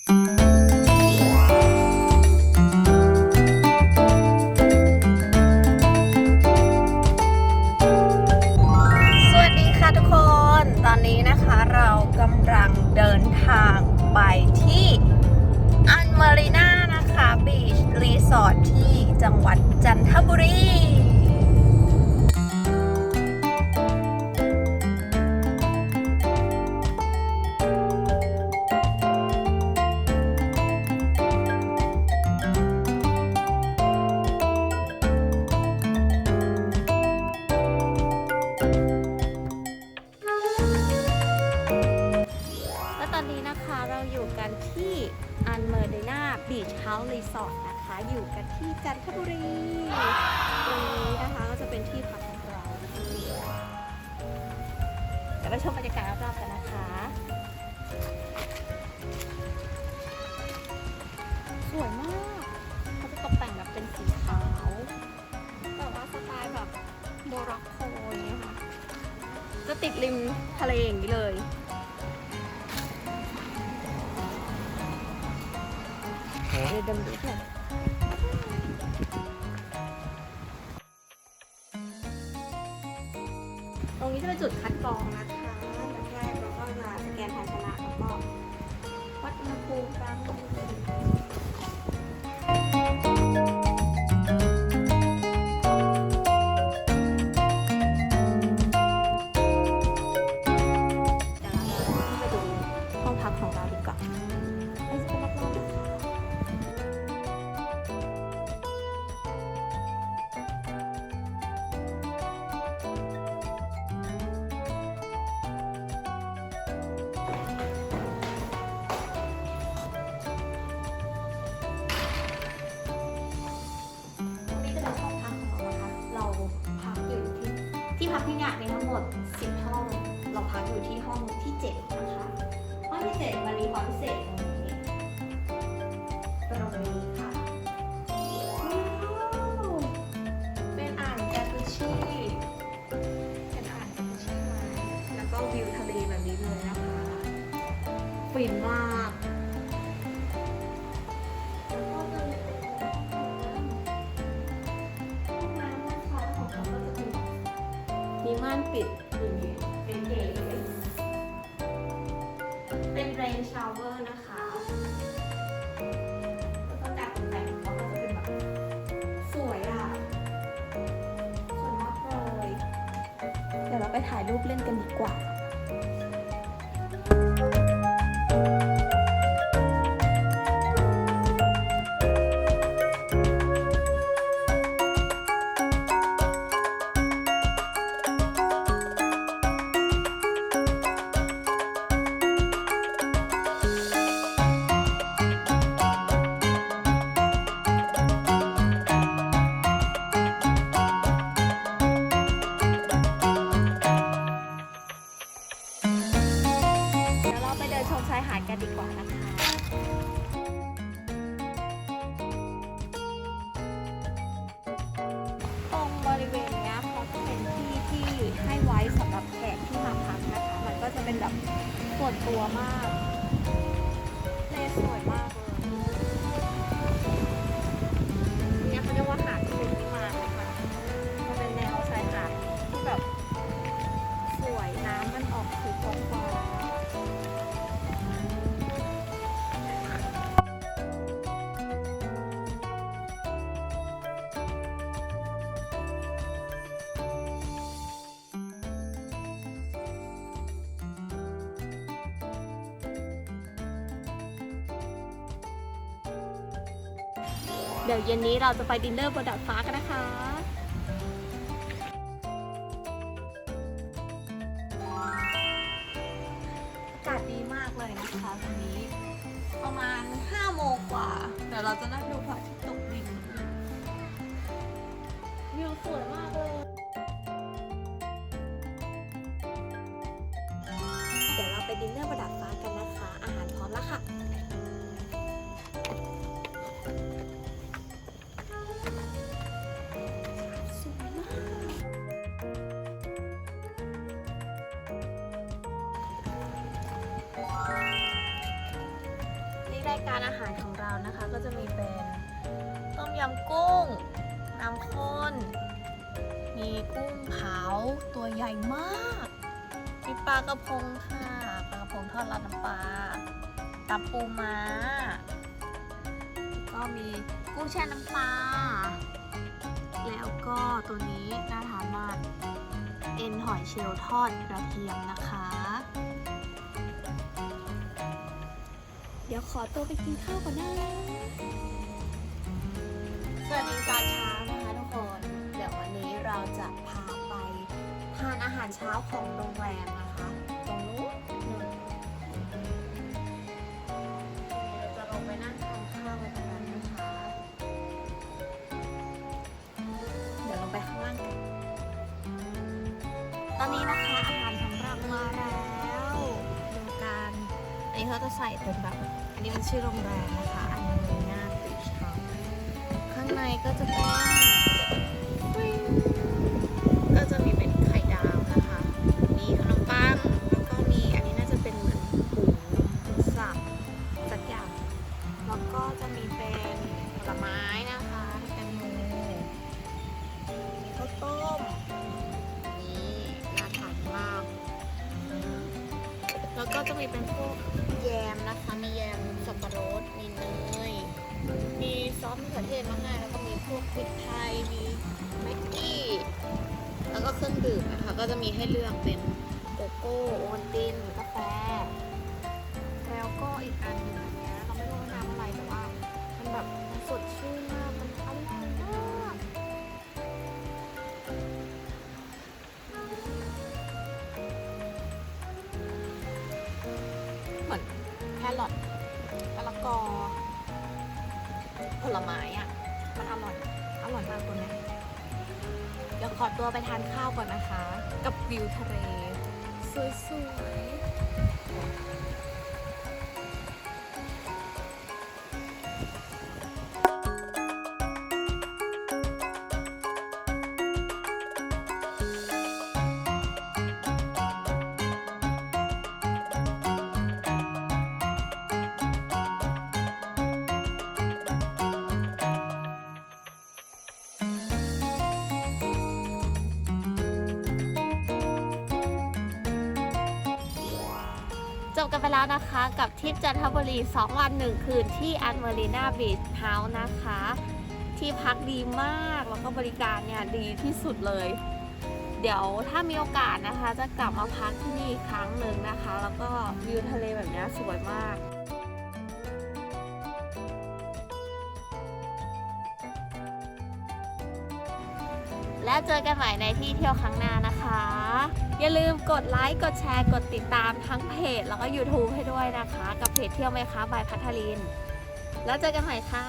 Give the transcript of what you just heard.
สวัสดีค่ะทุกคนตอนนี้นะคะเรากำลังเดินทางไปที่อันมารีนานะคะบีชรีสอร์ทที่จังหวัดจันทบุรีเราอยู่กันที่อันเมอร์ดีนาบีชเฮาส์รีสอร์ทนะคะอยู่กันที่จันทบุรีตรงนี้นะคะก็จะเป็นที่พักของเราเดี๋ยวไปชมบรรยากาศรอบๆกันนะคะสวยมากเขาจะตกแต่งแบบเป็นสีขาวแบบว่าสไตล์แบบโมร็อกโกอย่างเงี้ยค่ะจะติดริมทะเลอย่างนี้เลยเดี๋ยวดมดูค่ะตรงนี้จะเป็นจุดคัดกรองนะคะแรกเราก็จะสแกนภาชนะแล้วก็วัดอุณหภูมิตามมือไปดูห้องพักของเราดีกว่าที่พักที่เนี่ยมีทั้งหมด10ห้องเราพักอยู่ที่ห้องที่7นะคะห้องที่7มันมีความพิเศษตรงนี้ค่ะเป็นอ่างจากุชิเป็นอ่างจากุชิแล้วก็วิวทะเลแบบนี้เลยนะคะฟินมากมีม่านปิดอย่างนี้เป็นเก๋เป็นเรนชาวเวอร์นะคะแล้วก็การตกแต่งของเขาก็จะเป็นแบบสวยอ่ะสวยมากเลยเดี๋ยวเราไปถ่ายรูปเล่นกันดีกว่าชมชายหาดกันดีกว่านะคะตรงบริเวณนี้เขาจะเป็นที่ให้ไว้สำหรับแขกที่มาพักนะคะมันก็จะเป็นแบบส่วนตัวมากเลสวยมากเลยเนี่ยเขาเรียกว่าหาดเป็นที่มานะคะมันเป็นแนวชายหาดที่แบบสวยน้ำมันออกสีฟ้าเดี๋ยวเย็นนี้เราจะไปดินเนอร์บนดาดฟ้ากันนะคะอากาศดีมากเลยนะคะตอนนี้ประมาณ5 โมงกว่าเดี๋ยวเราจะนั่งดูพระอาทิตย์ตกดินวิวสวยมากเลยเดี๋ยวเราไปดินเนอร์บนดาดฟ้ากันนะคะอาหารพร้อมแล้วค่ะ ก การอาหารของเรานะคะก็จะมีเป็นต้มยำกุ้งน้ำข้นมีกุ้งเผาตัวใหญ่มากมีปลากระพงค่ะปลากระพงทอดราดน้ำปลาตับปูม้าก็มีกุ้งแช่น้ำปลาแล้วก็ตัวนี้น่าทานมากเอ็นหอยเชลล์ทอดกระเทียมนะคะเดี๋ยวขอตัวไปกินข้าวก่อนนะสวัสดีตอนเช้านะคะทุกคนเดี๋ยววันนี้เราจะพาไปทานอาหารเช้าของโรงแรมนะคะตรงนู้นเราจะลงไปนั่งทานข้าวกันตรงนั้นนะคะเดี๋ยวลงไปข้างล่างกันตอนนี้นะคะอาหารของเรามาแล้วดูกันอันนี้เขาจะใส่เป็นแบบอันนี้เป็นชื่อโรงแรมนะคะอันนี้Medina Beach Houseข้างในก็จะเป็นไข่ดาวนะคะมีขนมปังแล้วก็มีอันนี้น่าจะเป็นเหมือนหมูสับสักอย่างแล้วก็จะมีเป็นผลไม้นะคะแตงโมมีข้าวต้มนี่น่าทานมากแล้วก็จะมีเป็นพวกแยมนะคะมีแยมสับปะรดมีเนยมีซอสมะเขือเทศมาให้แล้วก็มีพวกพริกไทยมีแม็กกี้แล้วก็เครื่องดื่มนะคะก็จะมีให้เลือกเป็นโกโก้โอวัลตินกาแฟแล้วก็อีกอันนึงอันนี้เราไม่รู้ว่าน้ำอะไรแต่ว่ามันแบบมันสดชื่นมากมันอร่อยมากเหมือนแครอทมะละกอผลไม้อ่ะมันอร่อยมากตัวนี้เดี๋ยวขอตัวไปทานข้าวก่อนนะคะกับวิวทะเลสวยจบกันไปแล้วนะคะกับทริปจันทบุรี2 วัน 1 คืนที่Medina Beach House นะคะที่พักดีมากแล้วก็บริการเนี่ยดีที่สุดเลยเดี๋ยวถ้ามีโอกาสนะคะจะกลับมาพักที่นี่อีกครั้งหนึ่งนะคะแล้วก็วิวทะเลแบบนี้สวยมากแล้วเจอกันใหม่ในที่เที่ยวครั้งหน้านะคะอย่าลืมกดไลค์กดแชร์กดติดตามทั้งเพจแล้วก็ YouTube ให้ด้วยนะคะกับเพจเที่ยวไหมคะบายพัทลินแล้วเจอกันใหม่ค่ะ